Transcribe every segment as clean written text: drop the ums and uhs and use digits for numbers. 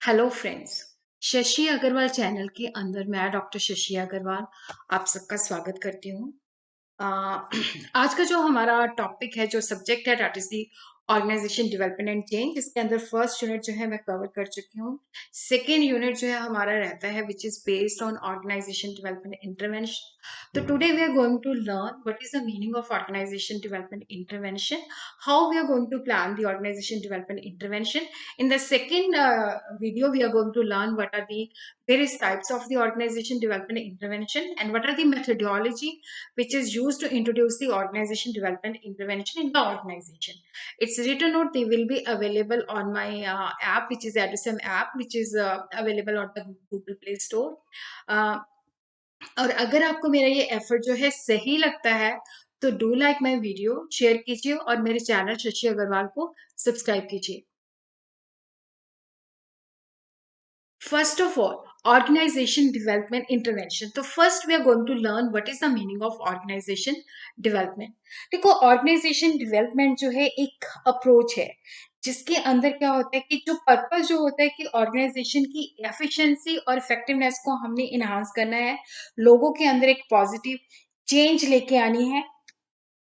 Hello friends. Shashi Agarwal channel के अंदर मैं डॉक्टर शशि अग्रवाल आप सबका स्वागत करती हूँ। अ, आज का जो हमारा टॉपिक है, जो सब्जेक्ट है, that is the organisation development and change. इसके अंदर फर्स्ट यूनिट जो है मैं कवर कर चुकी हूँ। सेकेंड यूनिट जो है हमारा रहता है which is based on organisation development intervention. तो today we are going to learn what is the meaning of organisation development intervention, how we are going to plan the organisation development intervention. In the second video, we are going to learn what are the various types of the organization development intervention and what are the methodology which is used to introduce the organization development intervention in the organization. Its written note they will be available on my app, which is Edism app, which is available on the Google Play Store. Uh, और अगर आपको मेरा ये effort जो है सही लगता है तो do like my video, share कीजिए और मेरे चैनल शशि अग्रवाल को सब्सक्राइब कीजिए. First of all, organization development intervention. तो first we are going to learn what is the meaning of organization development. देखो, organization development जो है एक अप्रोच है जिसके अंदर क्या होता है कि जो पर्पस जो होता है कि ऑर्गेनाइजेशन की एफिशिएंसी और इफेक्टिवनेस को हमने इनहांस करना है, लोगों के अंदर एक पॉजिटिव चेंज लेके आनी है.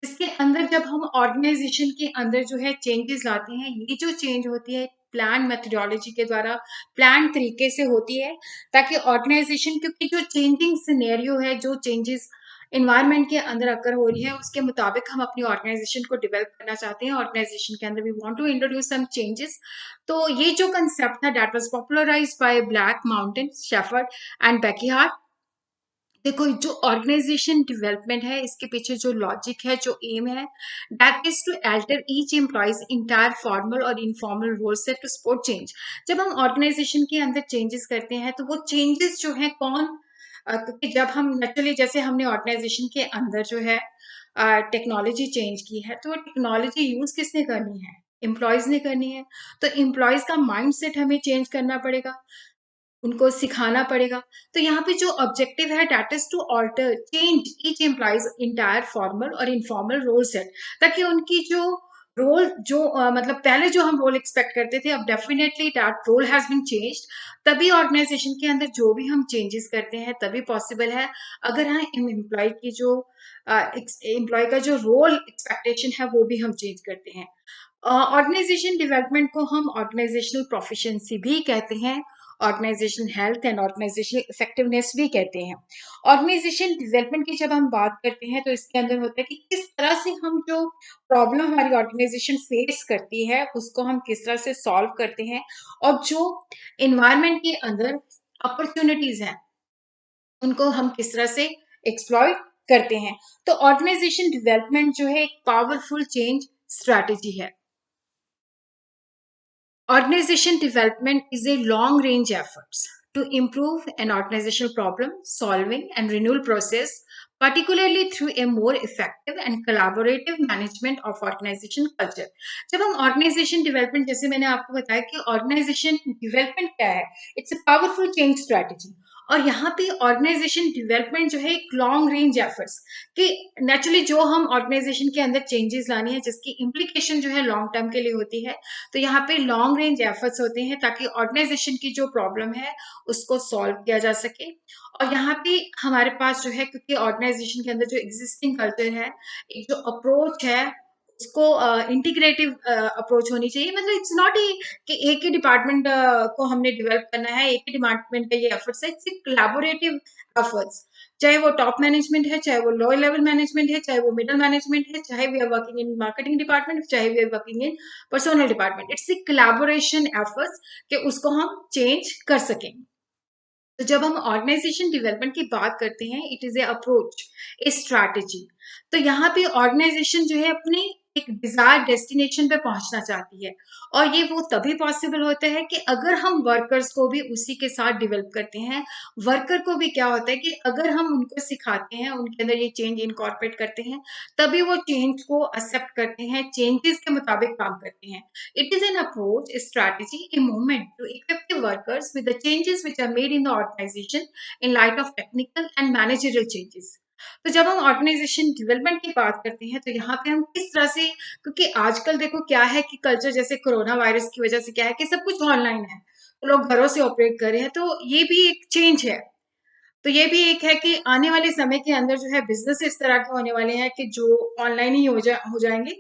इसके अंदर जब हम ऑर्गेनाइजेशन के अंदर जो है चेंजेस लाते हैं, ये जो चेंज होती है प्लान मेथोडोलॉजी के द्वारा, प्लान तरीके से होती है, ताकि ऑर्गेनाइजेशन, क्योंकि जो चेंजिंग सिनेरियो है, जो चेंजेस इन्वायरमेंट के अंदर अकर हो रही है, उसके मुताबिक हम अपनी ऑर्गेनाइजेशन को डेवलप करना चाहते हैं. ऑर्गेनाइजेशन के अंदर we want to introduce some changes. तो ये जो कंसेप्ट था that was popularised by Blake, Mouton, Shepard and Beckhard. देखो, जो ऑर्गेनाइजेशन डेवलपमेंट है, इसके पीछे जो लॉजिक है, जो एम है, that is to alter each employee's entire formal और informal role set to support change. जब हम ऑर्गेनाइजेशन के अंदर चेंजेस करते हैं तो वो चेंजेस जो है क्योंकि जब हम नेचुरली, जैसे हमने ऑर्गेनाइजेशन के अंदर जो है टेक्नोलॉजी चेंज की है, तो वो टेक्नोलॉजी यूज किसने करनी है? एम्प्लॉयज ने करनी है. तो एम्प्लॉयज का माइंड सेट हमें चेंज करना पड़ेगा, उनको सिखाना पड़ेगा. तो यहाँ पे जो ऑब्जेक्टिव है that is to alter change each employees entire formal और इनफॉर्मल रोल सेट, ताकि उनकी जो रोल जो मतलब पहले जो हम रोल एक्सपेक्ट करते थे, अब definitely that role has been changed. तभी ऑर्गेनाइजेशन के अंदर जो भी हम चेंजेस करते हैं तभी पॉसिबल है, अगर हाँ एम्प्लॉय की जो एम्प्लॉय का जो रोल एक्सपेक्टेशन है वो भी हम चेंज करते हैं. ऑर्गेनाइजेशन डेवलपमेंट को हम ऑर्गेनाइजेशनल प्रोफिशिएंसी भी कहते हैं, organisation health and organisational effectiveness भी कहते हैं. ऑर्गेनाइजेशन डेवलपमेंट की जब हम बात करते हैं तो इसके अंदर होता है कि किस तरह से हम जो प्रॉब्लम हमारी ऑर्गेनाइजेशन फेस करती है उसको हम किस तरह से सॉल्व करते हैं, और जो इन्वायरमेंट के अंदर अपॉर्चुनिटीज हैं उनको हम किस तरह से एक्सप्लॉइट करते हैं. तो ऑर्गेनाइजेशन डेवलपमेंट जो है एक पावरफुल चेंज स्ट्रैटेजी है. Organization development is a long-range effort to improve an organizational problem-solving and renewal process, particularly through a more effective and collaborative management of organization culture. जब हम organization development, जैसे मैंने आपको बताया कि organization development क्या है, it's a powerful change strategy. और यहाँ पे ऑर्गेनाइजेशन डेवलपमेंट जो है एक लॉन्ग रेंज एफर्ट्स, कि नेचुरली जो हम ऑर्गेनाइजेशन के अंदर चेंजेस लानी है जिसकी इम्प्लीकेशन जो है लॉन्ग टर्म के लिए होती है, तो यहाँ पे लॉन्ग रेंज एफर्ट्स होते हैं ताकि ऑर्गेनाइजेशन की जो प्रॉब्लम है उसको सॉल्व किया जा सके. और यहाँ पे हमारे पास जो है, क्योंकि ऑर्गेनाइजेशन के अंदर जो एग्जिस्टिंग कल्चर है, एक जो अप्रोच है उसको इंटीग्रेटिव अप्रोच होनी चाहिए. मतलब इट्स नॉट कि एक ही डिपार्टमेंट को हमने डेवलप करना है, एक ही डिपार्टमेंट का ये एफर्ट्स है. इट्स कोलैबोरेटिव एफर्ट्स, चाहे वो टॉप मैनेजमेंट है, चाहे वो लोअर लेवल मैनेजमेंट है, चाहे वो मिडिल मैनेजमेंट है, चाहे we are working in marketing department, चाहे we are working in personnel department. It's the collaboration efforts कि उसको हम चेंज कर सकें. तो जब हम ऑर्गेनाइजेशन डेवलपमेंट की बात करते हैं, it is A approach, A strategy. तो यहाँ पे ऑर्गेनाइजेशन जो है अपनी एक डिजायर डेस्टिनेशन पे पहुंचना चाहती है, और ये वो तभी पॉसिबल होता है कि अगर हम वर्कर्स को भी उसी के साथ डेवलप करते हैं. वर्कर को भी क्या होता है कि अगर हम उनको सिखाते हैं, उनके अंदर ये चेंज इनकॉर्पोरेट करते हैं, तभी वो चेंज को एक्सेप्ट करते हैं, चेंजेस के मुताबिक काम करते हैं. It is an approach, a strategy, a movement to equip the workers with the changes which are made in the organization in light of technical and managerial changes. तो जब हम ऑर्गेनाइजेशन डेवलपमेंट की बात करते हैं तो यहाँ पे हम किस तरह से, क्योंकि आजकल देखो क्या है कि कल्चर, जैसे कोरोना वायरस की वजह से क्या है कि सब कुछ ऑनलाइन है, लोग घरों से ऑपरेट कर रहे हैं, तो ये भी एक चेंज है। तो ये भी एक है कि आने वाले समय के अंदर जो है बिजनेस इस तरह के होने वाले हैं कि जो ऑनलाइन ही हो जाएंगे।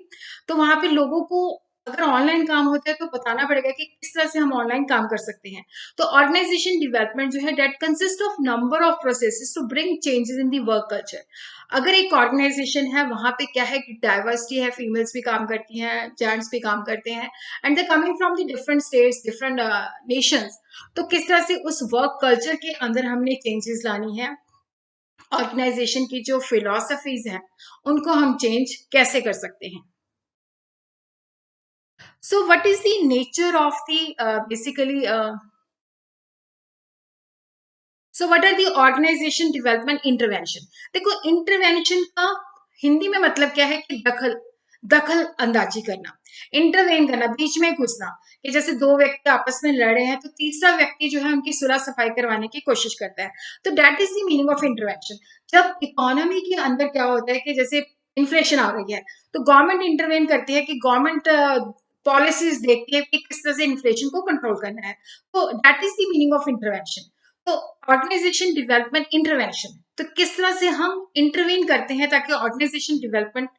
तो वहां पे लोगों को अगर ऑनलाइन काम होता है तो बताना पड़ेगा कि किस तरह से हम ऑनलाइन काम कर सकते हैं। तो ऑर्गेनाइजेशन डेवलपमेंट जो है that consist of number of processes to bring changes in the work culture. अगर एक ऑर्गेनाइजेशन है वहां पे क्या है कि डाइवर्सिटी है, फीमेल्स भी काम करती हैं, जेंट्स भी काम करते हैं, and they coming from the different states, different Nations. तो किस तरह से उस वर्क कल्चर के अंदर हमने चेंजेस लानी है, ऑर्गेनाइजेशन की जो फिलोसफीज हैं उनको हम चेंज कैसे कर सकते हैं। So what is the nature of the basically so what are the organisation development intervention. देखो इंटरवेंशन का हिंदी में मतलब क्या है कि दखल दखल अंदाजी करना, इंटरवेन करना, बीच में घुसना। कि जैसे दो व्यक्ति आपस में लड़ रहे हैं तो तीसरा व्यक्ति जो है उनकी सुलह सफाई करवाने की कोशिश करता है। तो that is the meaning of intervention. जब इकोनॉमी के अंदर क्या होता है कि जैसे इन्फ्लेशन आ रही है तो गवर्नमेंट इंटरवेन करती है कि गवर्नमेंट पॉलिसीज देखती है कि किस तरह से इन्फ्लेशन को कंट्रोल करना है। तो that is the meaning of intervention. तो ऑर्गेनाइजेशन डेवलपमेंट इंटरवेंशन, तो किस तरह से हम इंटरवीन करते हैं ताकि ऑर्गेनाइजेशन डेवलपमेंट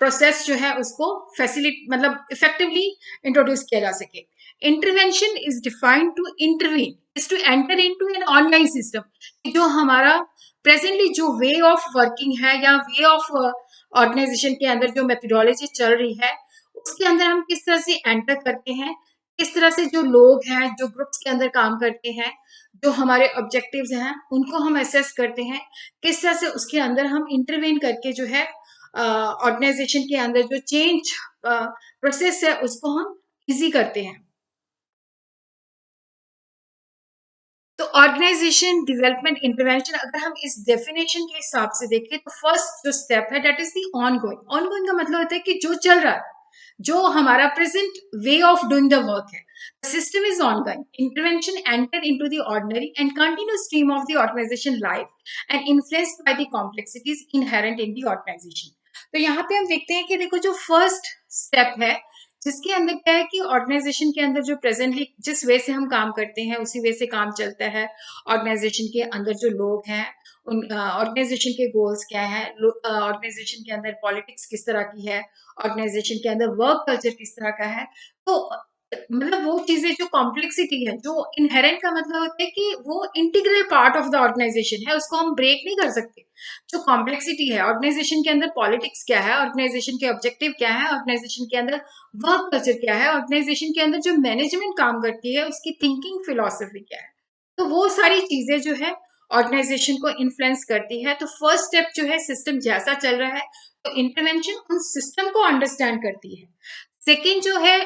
प्रोसेस जो है उसको फैसिलिट मतलब इफेक्टिवली इंट्रोड्यूस किया जा सके। Intervention is defined to intervene is to enter into an online system. जो हमारा प्रेजेंटली जो वे ऑफ वर्किंग है या वे ऑफ ऑर्गेनाइजेशन के अंदर जो मेथोडोलॉजी चल रही है उसके अंदर हम किस तरह से एंटर करते हैं, किस तरह से जो लोग हैं जो ग्रुप्स के अंदर काम करते हैं, जो हमारे ऑब्जेक्टिव्स हैं उनको हम असेस करते हैं, किस तरह से उसके अंदर हम इंटरवेन करके जो है ऑर्गेनाइजेशन के अंदर जो चेंज प्रोसेस है उसको हम इजी करते हैं। तो ऑर्गेनाइजेशन डेवलपमेंट इंटरवेंशन अगर हम इस डेफिनेशन के हिसाब से देखें तो फर्स्ट जो स्टेप है that is the ongoing. Ongoing का मतलब होता है कि जो चल रहा है, जो हमारा present way of doing the work है। System is ongoing. Intervention enter into the ordinary and continuous stream of the organization life and influenced by the complexities inherent in the organization. तो यहाँ पे हम देखते हैं कि देखो जो फर्स्ट स्टेप है जिसके अंदर क्या है कि ऑर्गेनाइजेशन के अंदर जो प्रेजेंटली जिस वे से हम काम करते हैं उसी वे से काम चलता है। ऑर्गेनाइजेशन के अंदर जो लोग हैं उन ऑर्गेनाइजेशन के गोल्स क्या है, ऑर्गेनाइजेशन के अंदर पॉलिटिक्स किस तरह की है, ऑर्गेनाइजेशन के अंदर वर्क कल्चर किस तरह का है। तो मतलब वो चीजें जो कॉम्प्लेक्सिटी है जो इनहेरेंट का मतलब होता है कि वो integral part of the organisation है, उसको हम ब्रेक नहीं कर सकते। जो कॉम्प्लेक्सिटी है ऑर्गेनाइजेशन के अंदर, पॉलिटिक्स क्या है, ऑर्गेनाइजेशन के ऑब्जेक्टिव क्या है, ऑर्गेनाइजेशन के अंदर वर्क कल्चर क्या है, ऑर्गेनाइजेशन के अंदर जो मैनेजमेंट काम करती है उसकी थिंकिंग फिलोसफी क्या है, तो वो सारी चीजें जो है ऑर्गेनाइजेशन को इन्फ्लुएंस करती है। तो फर्स्ट स्टेप जो है सिस्टम जैसा चल रहा है तो इंटरवेंशन उन सिस्टम को अंडरस्टैंड करती है। सेकेंड जो है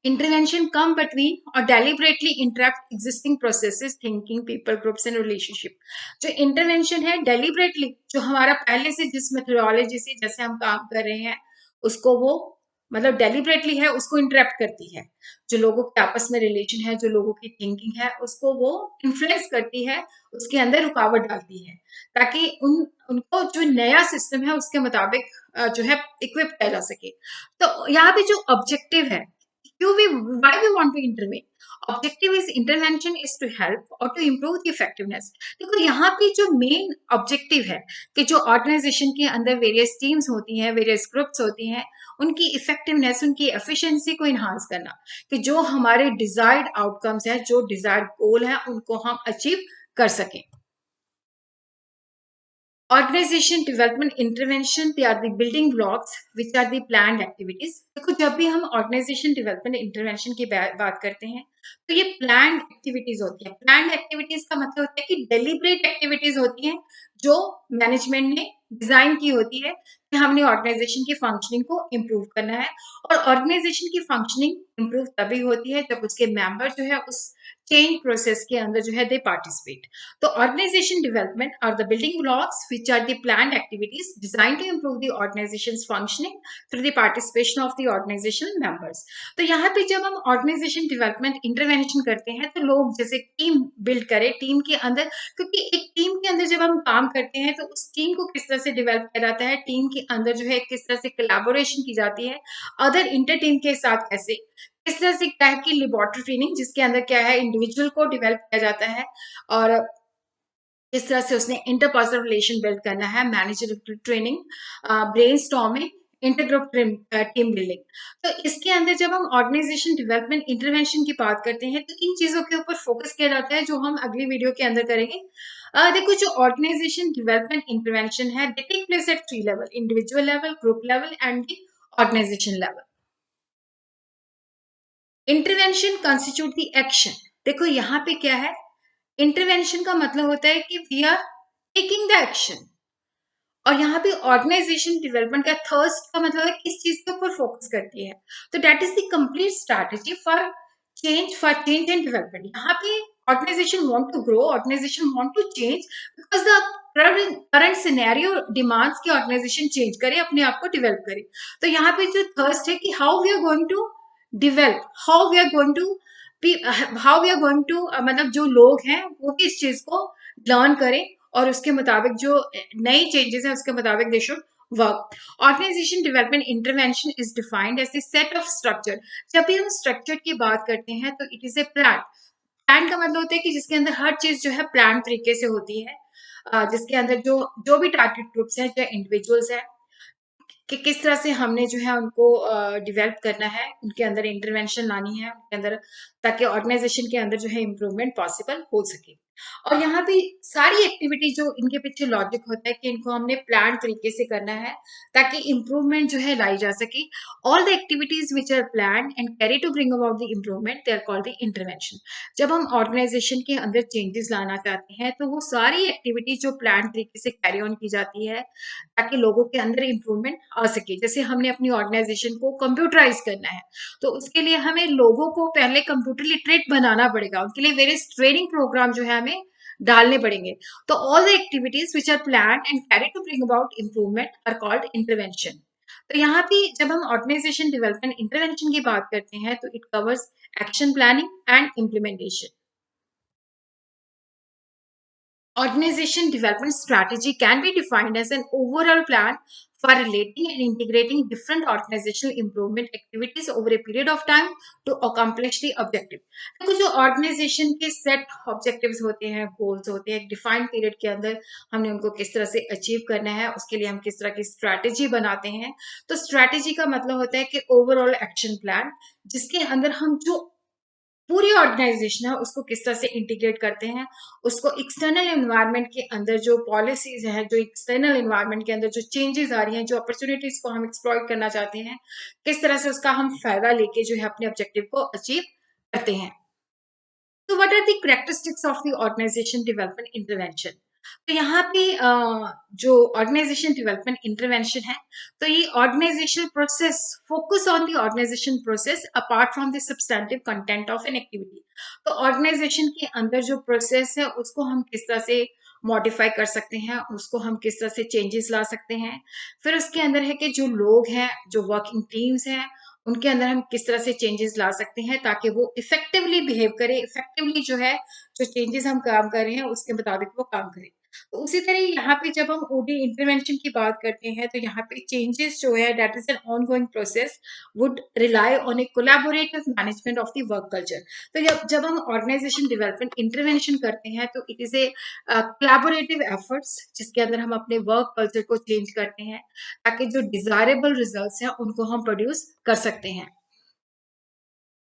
intervention come between or deliberately interrupt existing processes, thinking, people groups and relationship। जो intervention है deliberately जो हमारा पहले से जिस मेथोडोलॉजी से जैसे हम काम कर रहे हैं उसको वो मतलब डेलिबरेटली है उसको इंटरप्ट करती है। जो लोगों के आपस में रिलेशन है, जो लोगों की थिंकिंग है उसको वो इन्फ्लुएंस करती है, उसके अंदर रुकावट डालती है ताकि उनको जो नया सिस्टम है उसके मुताबिक जो है इक्विप किया जा सके। तो यहाँ पे जो ऑब्जेक्टिव है why we want to intervene, objective is intervention is to help or to improve the effectiveness। देखो यहाँ पे जो मेन ऑब्जेक्टिव है कि जो ऑर्गेनाइजेशन के अंदर वेरियस टीम्स होती हैं, वेरियस ग्रुप्स होती हैं, उनकी इफेक्टिवनेस, उनकी एफिशिएंसी को इन्हांस करना कि जो हमारे डिजायर्ड आउटकम्स है, जो डिजायर्ड गोल है उनको हम अचीव कर सकें। Organisation development intervention they are the building blocks which are the planned activities. देखो जब भी हम ऑर्गेनाइजेशन डेवलपमेंट इंटरवेंशन की बात करते हैं तो ये प्लान्ड एक्टिविटीज होती है। प्लान्ड एक्टिविटीज का मतलब होता है कि डेलिब्रेट एक्टिविटीज होती हैं जो मैनेजमेंट ने डिजाइन की होती है कि हमने ऑर्गेनाइजेशन की फंक्शनिंग को इम्प्रूव करना है। और ऑर्गेनाइजेशन की फंक्शनिंग इम्प्रूव तभी होती है जब उसके मेंबर जो है उस चेंज प्रोसेस के अंदर जो है दे पार्टिसिपेट। तो organisation development are the building blocks which are the planned activities designed to improve the organization's functioning through the participation of the organizational members। तो यहाँ पे जब हम ऑर्गेनाइजेशन डेवलपमेंट इंटरवेंशन करते हैं तो लोग जैसे टीम बिल्ड करें टीम के अंदर, क्योंकि एक टीम के अंदर जब हम काम करते हैं तो उस टीम को किस तरह से डेवलप किया जाता है, टीम के अंदर जो है किस तरह से कोलैबोरेशन की जाती है अदर इंटर टीम के साथ, कैसे इस तरह से क्या है कि लेबोरेटरी ट्रेनिंग, जिसके अंदर क्या है इंडिविजुअल को डेवलप किया जाता है और इस तरह से उसने इंटरपर्सनल रिलेशन बिल्ड करना है, manager training, brain storming, intergroup team building. तो इसके अंदर जब हम ऑर्गेनाइजेशन डेवलपमेंट इंटरवेंशन की बात करते हैं तो इन चीजों के ऊपर फोकस किया जाता है, जो हम अगली वीडियो के अंदर करेंगे। देखो, जो ऑर्गेनाइजेशन डेवलपमेंट इंटरवेंशन है, they take place at 3 level: individual level, group level and the organisation level. Intervention constitute the action. देखो यहाँ पे क्या है, इंटरवेंशन का मतलब होता है कि we are taking the action, और यहाँ पे ऑर्गेनाइजेशन डेवलपमेंट का थर्स्ट का मतलब है किस चीज के ऊपर फोकस करती है। तो that is the complete strategy for change and development. यहाँ पे organisation want to grow, organisation want to change because the current scenario demands कि ऑर्गेनाइजेशन चेंज करे, अपने आप को डेवलप करे। तो यहाँ पे जो थर्स्ट है कि how we are going to develop, how we are going to how we are going to, मतलब जो लोग हैं वो भी इस चीज को लर्न करें और उसके मुताबिक जो नई चेंजेस है उसके मुताबिक they should work. Organisation development intervention is defined as the set of structure. जब भी हम स्ट्रक्चर की बात करते हैं तो it is a plan. Plan का मतलब होता है कि जिसके अंदर हर चीज जो है प्लान तरीके से होती है, जिसके अंदर जो जो भी टारगेट ग्रुप्स हैं, जो इंडिविजुअल्स हैं, कि किस तरह से हमने जो है उनको डेवलप करना है, उनके अंदर इंटरवेंशन लानी है उनके अंदर, ताकि ऑर्गेनाइजेशन के अंदर जो है इम्प्रूवमेंट पॉसिबल हो सके। और यहाँ पे सारी एक्टिविटी जो इनके पीछे लॉजिक होता है कि इनको हमने प्लान तरीके से करना है ताकि इम्प्रूवमेंट जो है लाई जा सके। All the activities which are plan and carry to bring about the improvement, they are called the intervention. जब हम ऑर्गेनाइजेशन के अंदर चेंजेस लाना चाहते हैं तो वो सारी एक्टिविटीज जो प्लान तरीके से कैरी ऑन की जाती है ताकि लोगों के अंदर इम्प्रूवमेंट आ सके। जैसे हमने अपनी ऑर्गेनाइजेशन को कंप्यूटराइज करना है तो उसके लिए हमें लोगों को पहले कंप्यूटर लिटरेट बनाना पड़ेगा, उनके लिए वेरियस ट्रेनिंग प्रोग्राम जो है हमें डालने पड़ेंगे। तो all the activities which are plan and carry to bring about improvement are called intervention. तो यहाँ पे जब हम ऑर्गेनाइजेशन डेवलपमेंट इंटरवेंशन की बात करते हैं तो it covers action planning and implementation. Organization development strategy can be defined as an overall plan for relating and integrating different organizational improvement activities over a period of time to accomplish the objective। तो जो organisation के set objectives होते हैं, goals होते हैं, एक defined period के अंदर हमने उनको किस तरह से अचीव करना है, उसके लिए हम किस तरह की स्ट्रैटेजी बनाते हैं। तो स्ट्रैटेजी का मतलब होता है कि ओवरऑल एक्शन प्लान, जिसके अंदर हम जो पूरी ऑर्गेनाइजेशन है उसको किस तरह से इंटीग्रेट करते हैं, उसको एक्सटर्नल एनवायरनमेंट के अंदर जो पॉलिसीज है, जो एक्सटर्नल एनवायरनमेंट के अंदर जो चेंजेस आ रही हैं, जो अपॉर्चुनिटीज को हम एक्सप्लॉइट करना चाहते हैं, किस तरह से उसका हम फायदा लेके जो है अपने ऑब्जेक्टिव को अचीव करते हैं। तो what are the characteristics of the organisation development intervention. तो यहाँ पे जो ऑर्गेनाइजेशन डेवलपमेंट इंटरवेंशन है, तो ये organisational process focus on the organisation process apart from the substantive content of an activity. तो ऑर्गेनाइजेशन के अंदर जो प्रोसेस है उसको हम किस तरह से मॉडिफाई कर सकते हैं, उसको हम किस तरह से चेंजेस ला सकते हैं। फिर उसके अंदर है कि जो लोग हैं, जो वर्किंग टीम्स हैं, उनके अंदर हम किस तरह से चेंजेस ला सकते हैं ताकि वो इफेक्टिवली बिहेव करे, इफेक्टिवली जो है जो चेंजेस हम काम कर रहे हैं उसके मुताबिक वो काम करे। तो उसी तरह यहाँ पे जब हम ओडी इंटरवेंशन की बात करते हैं तो यहाँ पे चेंजेस जो है that is an ongoing process would rely on A collaborative management of the work culture. तो जब हम ऑर्गेनाइजेशन डेवलपमेंट इंटरवेंशन करते हैं तो it is A collaborative efforts, जिसके अंदर हम अपने वर्क कल्चर को चेंज करते हैं ताकि जो डिजायरेबल रिजल्ट्स हैं उनको हम प्रोड्यूस कर सकते हैं।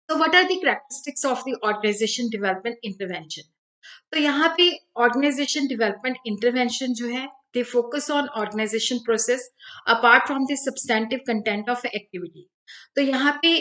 तो what are the characteristics of the organisation development intervention. तो यहाँ पे ऑर्गेनाइजेशन डेवलपमेंट इंटरवेंशन जो है they focus on organisation process apart from the substantive content of activity. तो यहाँ पे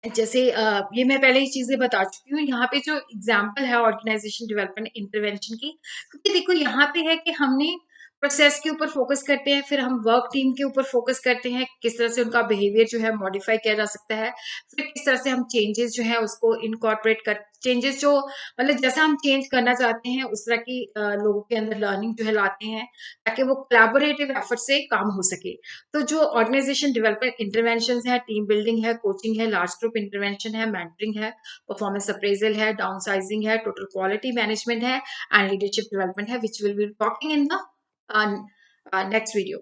जैसे ये मैं पहले ही चीजें बता चुकी हूँ, यहाँ पे जो एग्जाम्पल है ऑर्गेनाइजेशन डेवलपमेंट इंटरवेंशन की, क्योंकि देखो यहाँ पे है कि हमने प्रोसेस के ऊपर फोकस करते हैं, फिर हम वर्क टीम के ऊपर फोकस करते हैं, किस तरह से उनका बिहेवियर जो है मॉडिफाई किया जा सकता है, फिर किस तरह से हम चेंजेस जो है उसको इनकॉर्पोरेट कर, चेंजेस जो मतलब जैसा हम चेंज करना चाहते हैं उस तरह की लोगों के अंदर लर्निंग जो है लाते हैं ताकि वो कोलैबोरेटिव एफर्ट से काम हो सके। तो जो ऑर्गेनाइजेशन डेवलपमेंट इंटरवेंशन है, टीम बिल्डिंग है, कोचिंग है, लार्ज ग्रुप इंटरवेंशन है, मेंटरिंग है, परफॉर्मेंस अप्रेजल है, डाउनसाइजिंग है, टोटल क्वालिटी मैनेजमेंट है एंड लीडरशिप डेवलपमेंट है, which will be talking in the next video.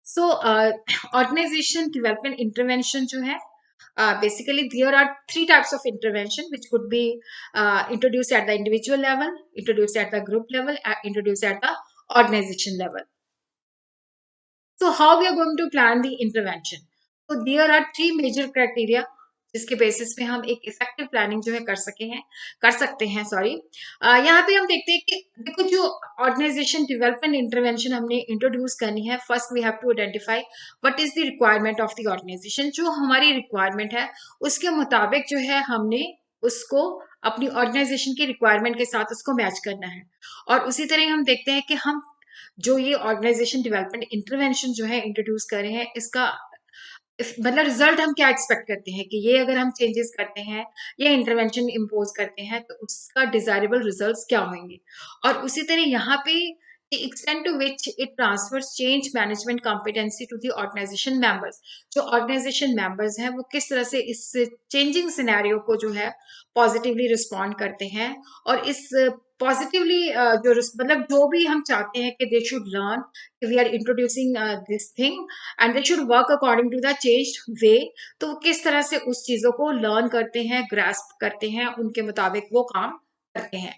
So organisation development intervention जो है basically there are three types of intervention which could be introduced at the individual level, introduced at the group level, introduced at the organization level. So how we are going to plan the intervention? So there are three major criteria जिसके basis पे हम एक effective planning जो है कर सकते हैं sorry. यहाँ पे हम देखते हैं कि देखो जो ऑर्गेनाइजेशन डेवलपमेंट इंटरवेंशन हमने इंट्रोड्यूस करनी है, first we have to identify what is the requirement of the organisation. जो हमारी रिक्वायरमेंट है उसके मुताबिक जो है हमने उसको अपनी ऑर्गेनाइजेशन की रिक्वायरमेंट के साथ उसको मैच करना है। और उसी तरह हम देखते हैं कि हम जो ये ऑर्गेनाइजेशन डेवलपमेंट इंटरवेंशन जो है इंट्रोड्यूस कर रहे हैं इसका मतलब रिजल्ट हम क्या एक्सपेक्ट करते हैं कि ये अगर हम चेंजेस करते हैं या इंटरवेंशन इम्पोज करते हैं तो उसका डिजायरेबल रिजल्ट्स क्या होंगे। और उसी तरह यहाँ पे the extent to which it transfers change management competency to the organization members। जो organization members हैं वो किस तरह से इस changing scenario को जो है पॉजिटिवली रिस्पॉन्ड करते हैं और इस पॉजिटिवली जो मतलब जो भी हम चाहते हैं कि they should learn, we are introducing this thing and they should work according to the changed way. तो वो किस तरह से उस चीजों को लर्न करते हैं, ग्रास्प करते हैं, उनके मुताबिक वो काम करते हैं।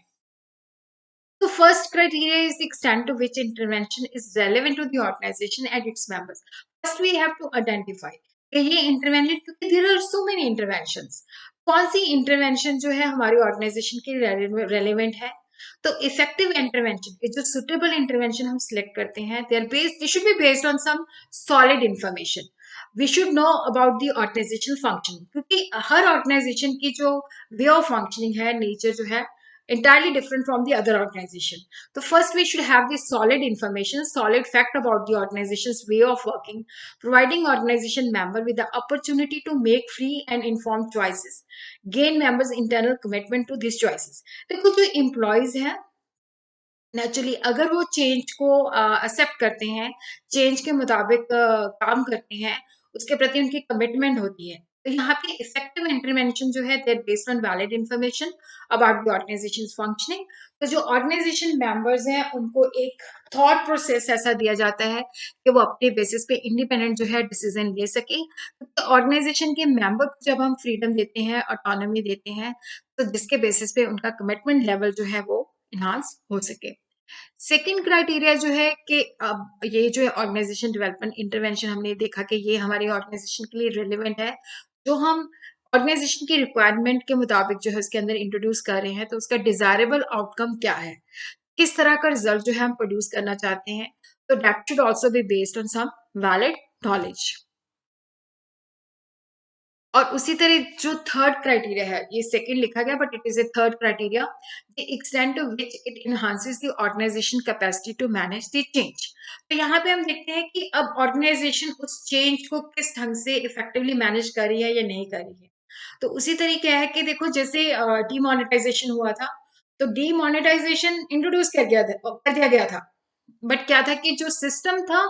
तो first criteria is the extent to which intervention is relevant to the organisation and its members. First we have to identify कि ये इंटरवेंशन, क्योंकि there are so many interventions, कौन सी इंटरवेंशन जो है हमारी ऑर्गेनाइजेशन के रेलेवेंट है। तो इफेक्टिव इंटरवेंशन, जो सुटेबल इंटरवेंशन हम सिलेक्ट करते हैं, they are based, they should be based on some solid information. We should know about the organisational functioning, क्योंकि हर ऑर्गेनाइजेशन की जो वे ऑफ फंक्शनिंग है, नेचर जो है entirely different from the other organization. So first we should have the solid information, solid fact about the organization's way of working, providing organization member with the opportunity to make free and informed choices, gain members internal commitment to these choices। देखो जो employees हैं naturally अगर वो change को accept करते हैं, change के मुताबिक काम करते हैं, उसके प्रति उनकी कमिटमेंट होती है, तो यहाँ पे इफेक्टिव इंटरवेंशन जो है they're based on valid information about the organisation functioning. तो जो ऑर्गेनाइजेशन मेंबर्स हैं उनको एक थॉट प्रोसेस ऐसा दिया जाता है कि वो अपने बेसिस पे इंडिपेंडेंट जो है डिसीजन ले सके। तो ऑर्गेनाइजेशन के मेंबर को जब हम फ्रीडम देते हैं, ऑटोनॉमी देते हैं, तो जिसके बेसिस पे उनका कमिटमेंट लेवल जो है वो इन्हांस हो सके। सेकंड क्राइटेरिया जो है कि अब ये जो है ऑर्गेनाइजेशन डेवलपमेंट इंटरवेंशन, हमने देखा कि ये हमारी ऑर्गेनाइजेशन के लिए रिलेवेंट है। जो हम ऑर्गेनाइजेशन की रिक्वायरमेंट के मुताबिक जो है उसके अंदर इंट्रोड्यूस कर रहे हैं, तो उसका डिजायरेबल आउटकम क्या है, किस तरह का रिजल्ट जो है हम प्रोड्यूस करना चाहते हैं। तो that should also be based on some valid knowledge. और उसी तरह जो थर्ड क्राइटेरिया है, ये सेकंड लिखा गया but it is a third criteria, the extent to which it enhances the organisation capacity to manage the change. तो यहाँ पे हम देखते हैं कि अब ऑर्गेनाइजेशन उस चेंज को किस ढंग से इफेक्टिवली मैनेज कर रही है या नहीं कर रही है। तो उसी तरीके है कि देखो जैसे डीमोनेटाइजेशन हुआ था, तो डीमोनेटाइजेशन इंट्रोड्यूस कर दिया गया था, बट क्या था कि जो सिस्टम था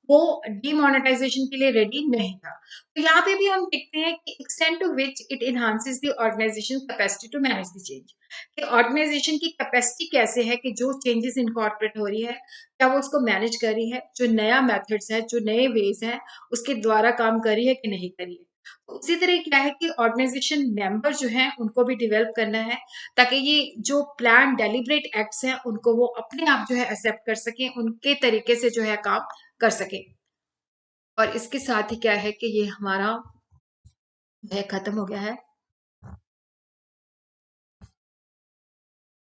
वो डीमोनेटाइजेशन के लिए रेडी नहीं था। तो यहाँ पे भी हम देखते हैं कि extent to which it enhances the organisation capacity to manage the change, कि ऑर्गेनाइजेशन की कैपेसिटी कैसे है कि जो चेंजेस इनकॉर्पोरेट हो रही है क्या वो उसको मैनेज कर रही है, जो नया मेथड्स है, जो नए वेज हैं उसके द्वारा काम कर रही है कि नहीं कर रही है। तो उसी तरह क्या है कि ऑर्गेनाइजेशन मेंबर जो है उनको भी डेवलप करना है ताकि ये जो प्लान डेलिब्रेट एक्ट्स हैं उनको वो अपने आप जो है एक्सेप्ट कर सकें, उनके तरीके से जो है काम कर सके। और इसके साथ ही क्या है कि ये हमारा वह खत्म हो गया है।